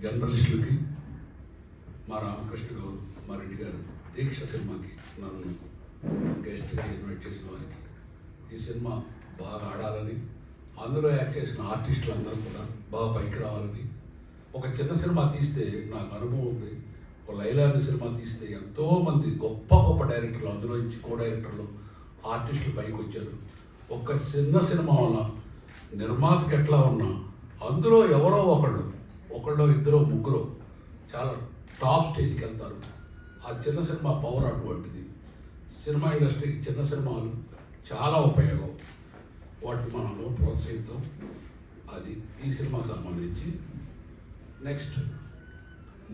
జర్నలిస్టులకి, మా రామకృష్ణ గారు, మా రెడ్డి గారు దీక్ష సినిమాకి నన్ను గెస్ట్గా ఇన్వైట్ చేసిన వారికి, ఈ సినిమా బాగా ఆడాలని, అందులో యాక్ట్ చేసిన ఆర్టిస్టులు అందరూ కూడా బాగా పైకి రావాలని, ఒక చిన్న సినిమా తీస్తే నాకు అనుభవం ఉంది. ఒక లైలా అనే సినిమా తీస్తే ఎంతోమంది గొప్ప గొప్ప డైరెక్టర్లు, అందులో నుంచి కో డైరెక్టర్లు, ఆర్టిస్టులు పైకి వచ్చారు. ఒక చిన్న సినిమా వల్ల నిర్మాతకి ఎట్లా ఉన్నా అందులో ఎవరో ఒకళ్ళు ఇద్దరు ముగ్గురు చాలా టాప్ స్టేజ్కి వెళ్తారు. ఆ చిన్న సినిమా పవర్ అటువంటిది. సినిమా ఇండస్ట్రీకి చిన్న సినిమాలు చాలా ఉపయోగం. వాటిని మనం ప్రోత్సహిద్దాం. అది ఈ సినిమాకి సంబంధించి. నెక్స్ట్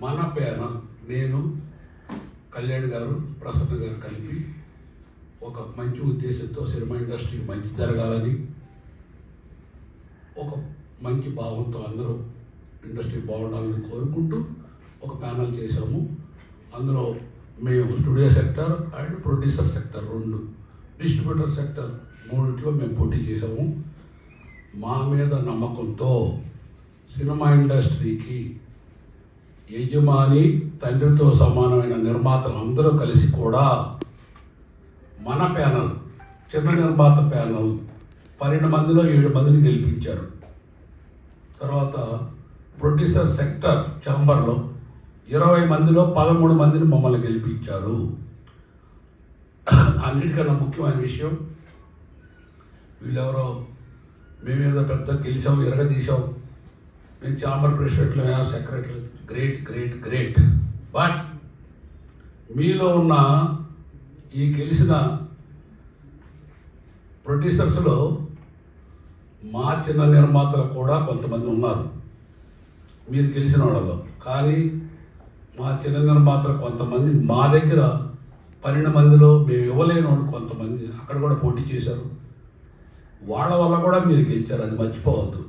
మన ప్యానల్, నేను, కళ్యాణ్ గారు, ప్రసన్న గారు కలిపి ఒక మంచి ఉద్దేశంతో సినిమా ఇండస్ట్రీకి మంచి జరగాలని, ఒక మంచి భావంతో అందరూ ఇండస్ట్రీ బాగుండాలని కోరుకుంటూ ఒక ప్యానల్ చేశాము. అందులో మేము studio sector and producer sector 2, distributor sector 3లో మేము పోటీ చేసాము. మా మీద నమ్మకంతో సినిమా ఇండస్ట్రీకి యజమాని, తండ్రితో సమానమైన నిర్మాతలు అందరూ కలిసి కూడా మన ప్యానల్, చిన్న నిర్మాత ప్యానల్ 12 మందిలో 7 మందిని గెలిపించారు. తర్వాత ప్రొడ్యూసర్ సెక్టర్ ఛాంబర్లో 20 మందిలో 13 మందిని మమ్మల్ని గెలిపించారు. అన్నిటికన్నా ముఖ్యమైన విషయం, వీళ్ళెవరో మేమేదో పెద్ద గెలిచాం, ఎరగదీశాం, మేము ఛాంబర్ ప్రెసిడెంట్లు, secretary, great great great. But మీలో ఉన్న ఈ గెలిచిన ప్రొడ్యూసర్స్లో మా చిన్న నిర్మాతలు కూడా కొంతమంది ఉన్నారు మీరు గెలిచిన వాళ్ళలో. కానీ మా చిన్న నిర్మాతలు కొంతమంది మా దగ్గర 12 మందిలో మేము ఇవ్వలేని వాళ్ళు కొంతమంది అక్కడ కూడా పోటీ చేశారు. వాళ్ళ వల్ల కూడా మీరు గెలిచారు, అది మర్చిపోవద్దు.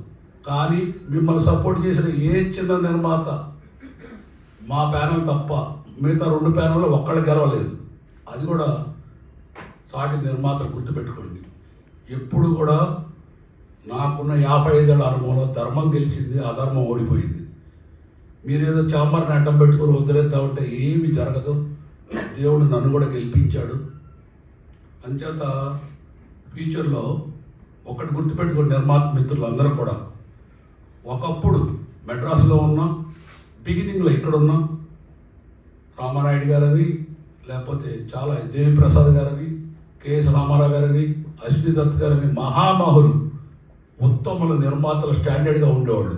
కానీ మిమ్మల్ని సపోర్ట్ చేసిన ఏ చిన్న నిర్మాత, మా ప్యానల్ తప్ప మిగతా 2 ప్యానల్లో ఒక్కళ్ళు గెలవలేదు. అది కూడా సాటి నిర్మాతలు గుర్తుపెట్టుకోండి. ఎప్పుడు కూడా నాకున్న 55 ఏళ్ళ అనుభవంలో ధర్మం గెలిచింది, అధర్మం ఓడిపోయింది. మీరేదో ఛాంబర్ని అడ్డం పెట్టుకొని వదిలేద్దామంటే ఏమీ జరగదు. దేవుడు నన్ను కూడా గెలిపించాడు. అంచేత ఫ్యూచర్లో ఒకటి గుర్తుపెట్టుకోండి నిర్మాత మిత్రులు అందరూ కూడా, ఒకప్పుడు మెడ్రాస్లో ఉన్నాం, బిగినింగ్లో ఇక్కడున్నాం, రామానాయుడు గారని, లేకపోతే చాలా దేవిప్రసాద్ గారని, కెఎస్ రామారావు గారని, అశ్విని దత్ గారని మహామహులు, ఉత్తముల నిర్మాతలు స్టాండర్డ్గా ఉండేవాళ్ళు.